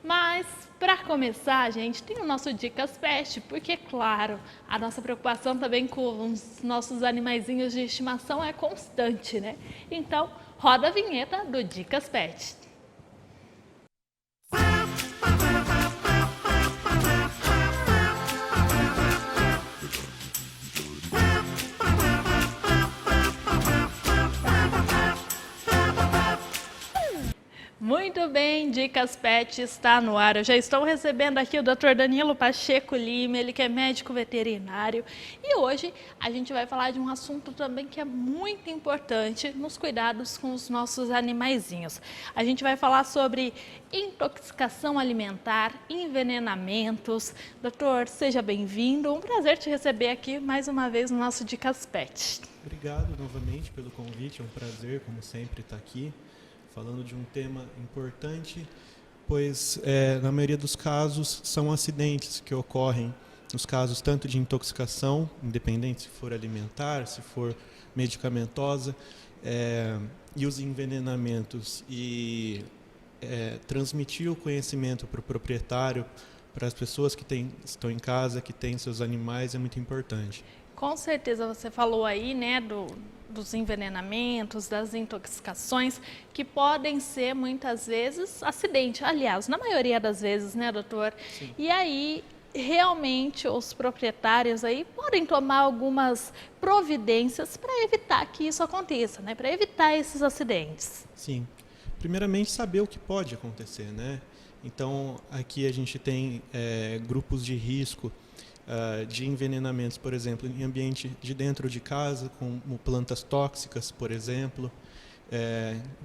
Mas, para começar, gente, tem o nosso Dicas Pet, porque, claro, a nossa preocupação também com os nossos animaizinhos de estimação é constante, né? Então, roda a vinheta do Dicas Pet. Muito bem, Dicas Pet está no ar. Eu já estou recebendo aqui o Dr. Danilo Pacheco Lima, ele que é médico veterinário. E hoje a gente vai falar de um assunto também que é muito importante nos cuidados com os nossos animaizinhos. A gente vai falar sobre intoxicação alimentar, envenenamentos. Doutor, seja bem-vindo. Um prazer te receber aqui mais uma vez no nosso Dicas Pet. Obrigado novamente pelo convite, é um prazer, como sempre, estar aqui falando de um tema importante, pois na maioria dos casos são acidentes que ocorrem nos casos tanto de intoxicação, independente se for alimentar, se for medicamentosa, e os envenenamentos, e transmitir o conhecimento para o proprietário, para as pessoas que estão em casa, que têm seus animais, é muito importante. Com certeza você falou aí, né, dos envenenamentos, das intoxicações, que podem ser muitas vezes acidente. Aliás, na maioria das vezes, né, doutor? Sim. E aí, realmente, os proprietários aí podem tomar algumas providências para evitar que isso aconteça, né? Para evitar esses acidentes. Sim. Primeiramente, saber o que pode acontecer, né? Então, aqui a gente tem grupos de risco de envenenamentos, por exemplo, em ambiente de dentro de casa, como plantas tóxicas, por exemplo,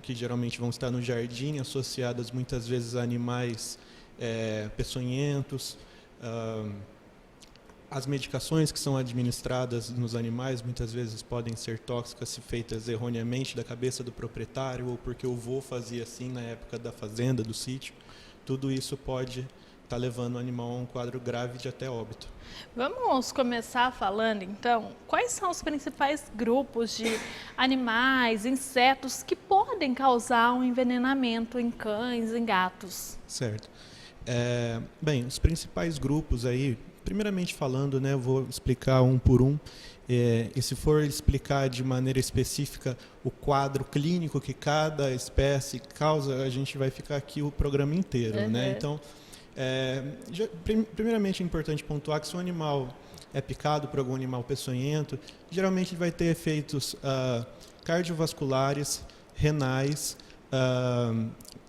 que geralmente vão estar no jardim, associadas muitas vezes a animais peçonhentos. As medicações que são administradas nos animais muitas vezes podem ser tóxicas se feitas erroneamente da cabeça do proprietário ou porque o vô fazia assim na época da fazenda, do sítio. Tudo isso pode estar levando o animal a um quadro grave de até óbito. Vamos começar falando, então, quais são os principais grupos de animais, insetos que podem causar um envenenamento em cães, em gatos? Certo. Bem, os principais grupos aí, primeiramente falando, né, eu vou explicar um por um. E se for explicar de maneira específica o quadro clínico que cada espécie causa, a gente vai ficar aqui o programa inteiro, né? Então, primeiramente é importante pontuar que se um animal é picado por algum animal peçonhento, geralmente vai ter efeitos cardiovasculares, renais,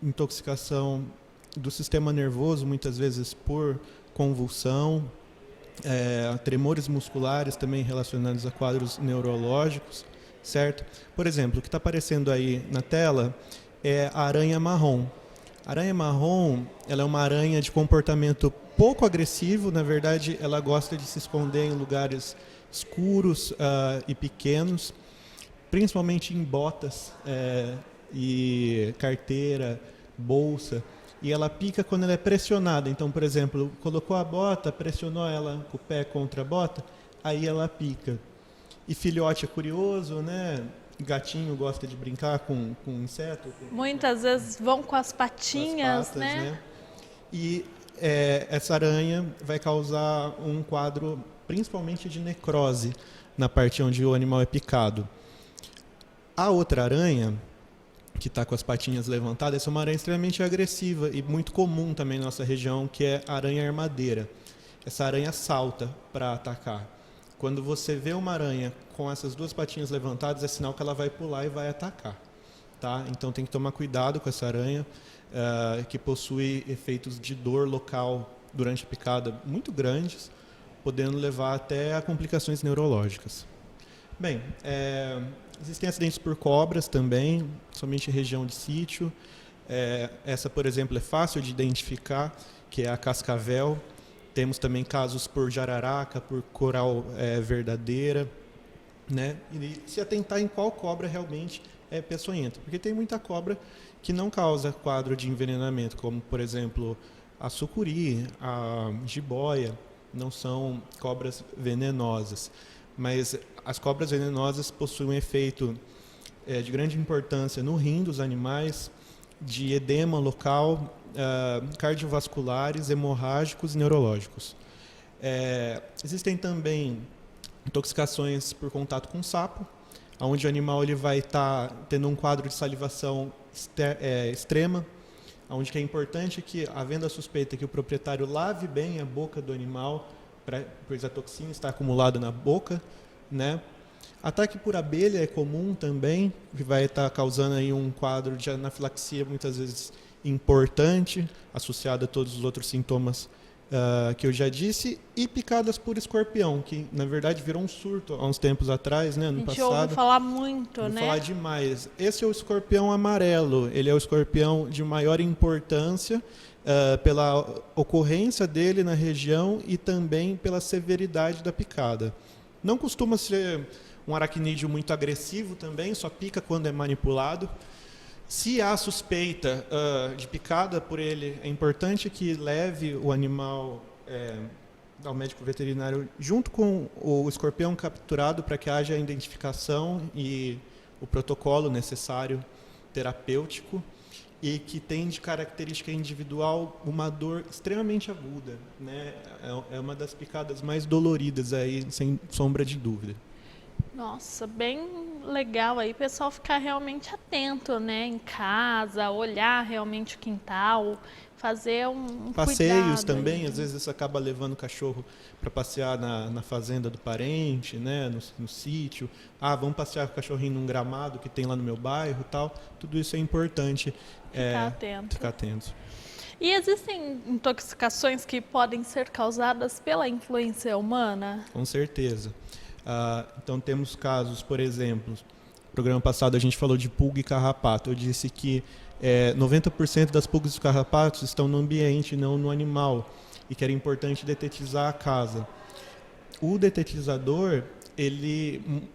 intoxicação do sistema nervoso, muitas vezes por convulsão, tremores musculares também relacionados a quadros neurológicos, certo? Por exemplo, o que está aparecendo aí na tela é a aranha marrom. A aranha marrom, ela é uma aranha de comportamento pouco agressivo, na verdade ela gosta de se esconder em lugares escuros e pequenos, principalmente em botas e carteira, bolsa, e ela pica quando ela é pressionada. Então, por exemplo, colocou a bota, pressionou ela com o pé contra a bota, aí ela pica. E filhote é curioso, né? Gatinho gosta de brincar com inseto. Muitas vezes vão com as patinhas, patas, né? E essa aranha vai causar um quadro principalmente de necrose na parte onde o animal é picado. A outra aranha, que está com as patinhas levantadas, essa é uma aranha extremamente agressiva e muito comum também na nossa região, que é a aranha armadeira. Essa aranha salta para atacar. Quando você vê uma aranha com essas duas patinhas levantadas, é sinal que ela vai pular e vai atacar. Tá? Então tem que tomar cuidado com essa aranha, que possui efeitos de dor local durante a picada muito grandes, podendo levar até a complicações neurológicas. Bem, existem acidentes por cobras também, somente em região de sítio. Essa, por exemplo, é fácil de identificar, que é a cascavel. Temos também casos por jararaca, por coral verdadeira, né? E se atentar em qual cobra realmente é peçonhenta, porque tem muita cobra que não causa quadro de envenenamento, como, por exemplo, a sucuri, a jiboia, não são cobras venenosas. Mas as cobras venenosas possuem um efeito de grande importância no rim dos animais, de edema local, cardiovasculares, hemorrágicos e neurológicos. Existem também intoxicações por contato com sapo, onde o animal ele vai estar tendo um quadro de salivação extrema, onde que é importante que, havendo a suspeita que o proprietário lave bem a boca do animal, pois a toxina está acumulada na boca, né? Ataque por abelha é comum também, que vai estar causando aí um quadro de anafilaxia muitas vezes importante, associado a todos os outros sintomas que eu já disse, e picadas por escorpião, que na verdade virou um surto há uns tempos atrás, né, ano passado. A gente ouve falar muito, ouve né? falar demais. Esse é o escorpião amarelo, ele é o escorpião de maior importância pela ocorrência dele na região e também pela severidade da picada. Não costuma ser um aracnídeo muito agressivo também, só pica quando é manipulado. Se há suspeita de picada por ele, é importante que leve o animal ao médico veterinário junto com o escorpião capturado para que haja a identificação e o protocolo necessário terapêutico, e que tem de característica individual uma dor extremamente aguda, né? É uma das picadas mais doloridas aí, sem sombra de dúvida. Nossa, bem legal aí o pessoal ficar realmente atento, né? Em casa, olhar realmente o quintal, fazer um passeios cuidado também, aí. Às vezes você acaba levando o cachorro para passear na fazenda do parente, né? No sítio. Vamos passear com o cachorrinho num gramado que tem lá no meu bairro, tal. Tudo isso é importante. Ficar atento. E existem intoxicações que podem ser causadas pela influência humana? Com certeza. Então temos casos, por exemplo, no programa passado a gente falou de pulga e carrapato. Eu disse que 90% das pulgas e carrapatos estão no ambiente, não no animal, e que era importante detetizar a casa. O detetizador,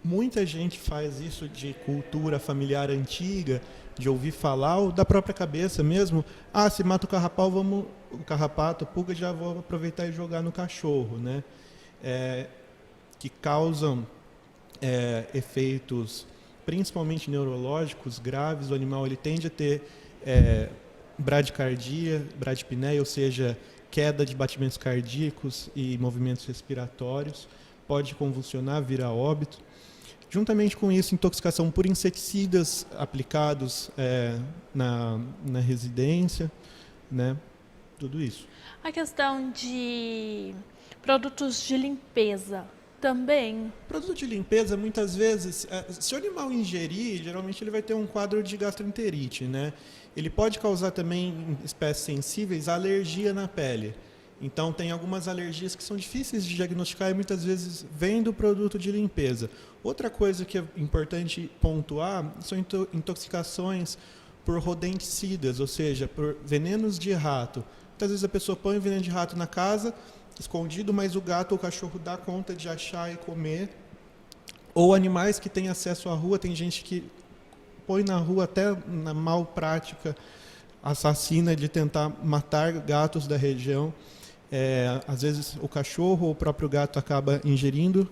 muita gente faz isso de cultura familiar antiga, de ouvir falar, ou da própria cabeça mesmo. Se mata o carrapato, a pulga, já vou aproveitar e jogar no cachorro, né? Que causam efeitos principalmente neurológicos graves. O animal ele tende a ter bradicardia, bradipneia, ou seja, queda de batimentos cardíacos e movimentos respiratórios, pode convulsionar, vir a óbito. Juntamente com isso, intoxicação por inseticidas aplicados na residência, né? Tudo isso. A questão de produtos de limpeza também. Produto de limpeza, muitas vezes, se o animal ingerir, geralmente ele vai ter um quadro de gastroenterite, né? Ele pode causar também, em espécies sensíveis, alergia na pele. Então, tem algumas alergias que são difíceis de diagnosticar e muitas vezes vêm do produto de limpeza. Outra coisa que é importante pontuar são intoxicações por rodenticidas, ou seja, por venenos de rato. Muitas vezes a pessoa põe o veneno de rato na casa, escondido, mas o gato ou o cachorro dá conta de achar e comer. Ou animais que têm acesso à rua, tem gente que põe na rua até na mal prática assassina de tentar matar gatos da região. Às vezes o cachorro ou o próprio gato acaba ingerindo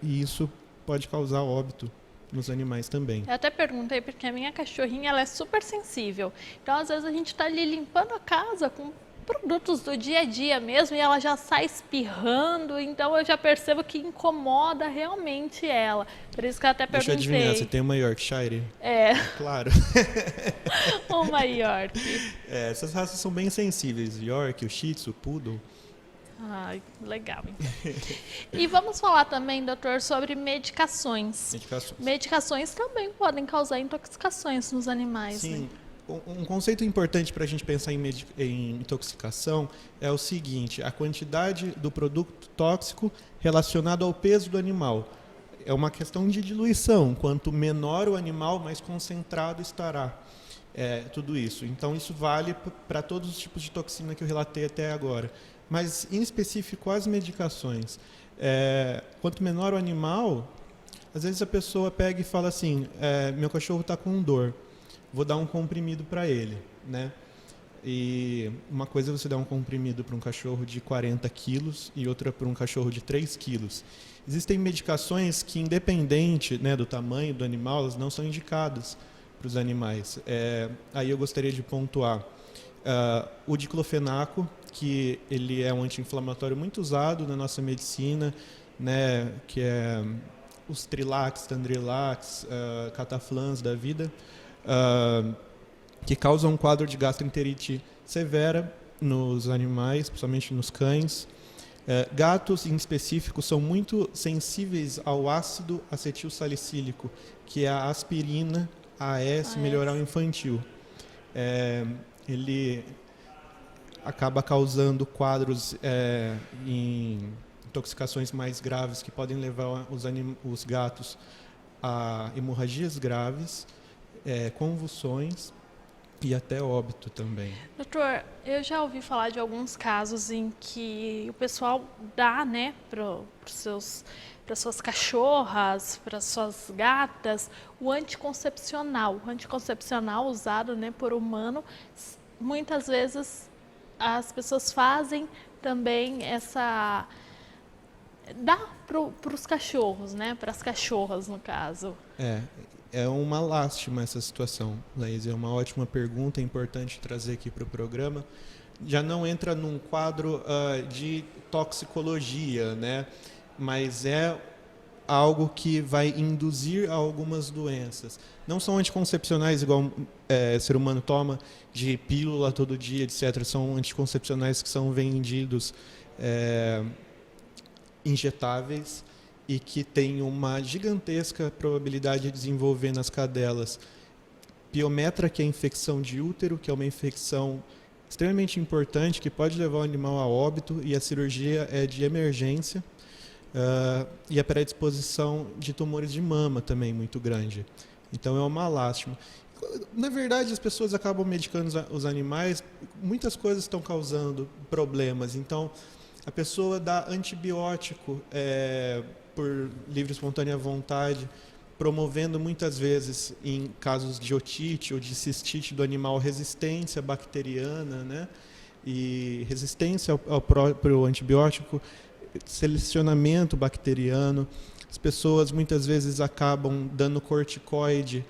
e isso pode causar óbito nos animais também. Eu até perguntei porque a minha cachorrinha ela é super sensível. Então às vezes a gente está ali limpando a casa com produtos do dia a dia mesmo e ela já sai espirrando, então eu já percebo que incomoda realmente ela. Por isso que eu até perguntei. Deixa eu adivinhar, você tem uma Yorkshire? Claro. Uma York. Essas raças são bem sensíveis. York, o Shih Tzu, o Poodle. Ai, legal. E vamos falar também, doutor, sobre medicações. Medicações também podem causar intoxicações nos animais. Sim. Né? Um conceito importante para a gente pensar em intoxicação é o seguinte: a quantidade do produto tóxico relacionado ao peso do animal. É uma questão de diluição. Quanto menor o animal, mais concentrado estará tudo isso. Então, isso vale para todos os tipos de toxina que eu relatei até agora. Mas, em específico, as medicações. Quanto menor o animal, às vezes a pessoa pega e fala assim: meu cachorro está com dor, vou dar um comprimido para ele, né? E uma coisa é você dar um comprimido para um cachorro de 40 quilos e outra para um cachorro de 3 quilos. Existem medicações que, independente, né, do tamanho do animal, elas não são indicadas para os animais. Aí eu gostaria de pontuar O diclofenaco, que ele é um anti-inflamatório muito usado na nossa medicina, né, que é os Trilax, Tandrilax, Cataflans da vida, que causam um quadro de gastroenterite severa nos animais, principalmente nos cães. Gatos, em específico, são muito sensíveis ao ácido acetilsalicílico, que é a aspirina AS melhoral infantil. Ele acaba causando quadros em intoxicações mais graves que podem levar os gatos a hemorragias graves, convulsões e até óbito também. Doutor, eu já ouvi falar de alguns casos em que o pessoal dá, né, para suas cachorras, para suas gatas, o anticoncepcional. O anticoncepcional usado, né, por humano. Muitas vezes as pessoas fazem também essa... dá para os cachorros, né, para as cachorras, no caso. É uma lástima essa situação, Laís. É uma ótima pergunta, é importante trazer aqui para o programa. Já não entra num quadro de toxicologia, né? Mas é algo que vai induzir a algumas doenças. Não são anticoncepcionais igual ser humano toma, de pílula todo dia, etc. São anticoncepcionais que são vendidos injetáveis, e que tem uma gigantesca probabilidade de desenvolver nas cadelas piometra, que é a infecção de útero, que é uma infecção extremamente importante, que pode levar o animal a óbito, e a cirurgia é de emergência, e a predisposição de tumores de mama também muito grande. Então é uma lástima. Na verdade, as pessoas acabam medicando os animais, muitas coisas estão causando problemas. Então, a pessoa dá antibiótico por livre e espontânea vontade, promovendo muitas vezes, em casos de otite ou de cistite do animal, resistência bacteriana, né? E resistência ao próprio antibiótico, selecionamento bacteriano. As pessoas muitas vezes acabam dando corticoide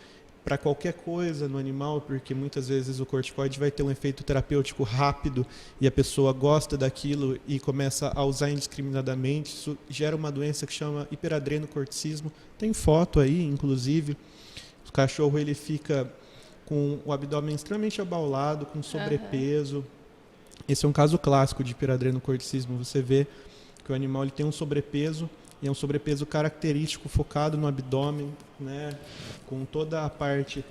para qualquer coisa no animal, porque muitas vezes o corticoide vai ter um efeito terapêutico rápido e a pessoa gosta daquilo e começa a usar indiscriminadamente. Isso gera uma doença que chama hiperadrenocorticismo. Tem foto aí, inclusive. O cachorro ele fica com o abdômen extremamente abaulado, com sobrepeso. Esse é um caso clássico de hiperadrenocorticismo. Você vê que o animal ele tem um sobrepeso, e é um sobrepeso característico focado no abdômen, né, com toda a parte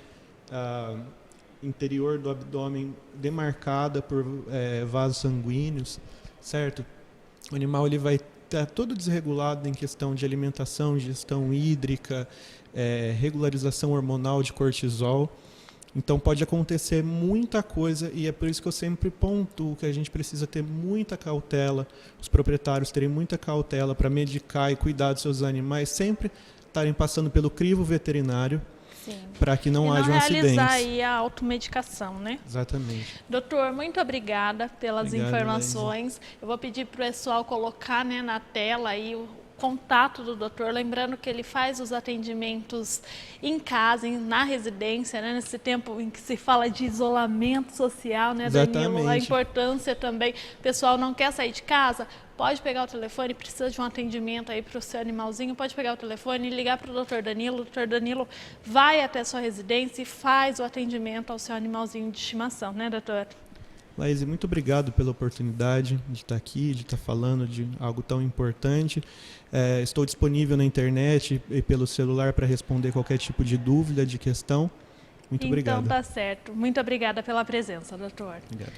interior do abdômen demarcada por vasos sanguíneos, certo? O animal ele vai estar todo desregulado em questão de alimentação, gestão hídrica, regularização hormonal de cortisol. Então pode acontecer muita coisa, e é por isso que eu sempre pontuo que a gente precisa ter muita cautela, os proprietários terem muita cautela para medicar e cuidar dos seus animais, sempre estarem passando pelo crivo veterinário, para que não hajam acidentes. E não realizar aí a automedicação, né? Exatamente. Doutor, muito obrigada pelas informações. Eu vou pedir para o pessoal colocar, né, na tela aí o contato do doutor, lembrando que ele faz os atendimentos em casa, na residência, né, nesse tempo em que se fala de isolamento social, né, Danilo? A importância também, o pessoal não quer sair de casa, pode pegar o telefone, precisa de um atendimento aí para o seu animalzinho, pode pegar o telefone e ligar para o doutor Danilo. O doutor Danilo vai até a sua residência e faz o atendimento ao seu animalzinho de estimação, né, doutor? Laís, muito obrigado pela oportunidade de estar aqui, de estar falando de algo tão importante. Estou disponível na internet e pelo celular para responder qualquer tipo de dúvida, de questão. Muito obrigado. Então tá certo. Muito obrigada pela presença, doutor. Obrigado.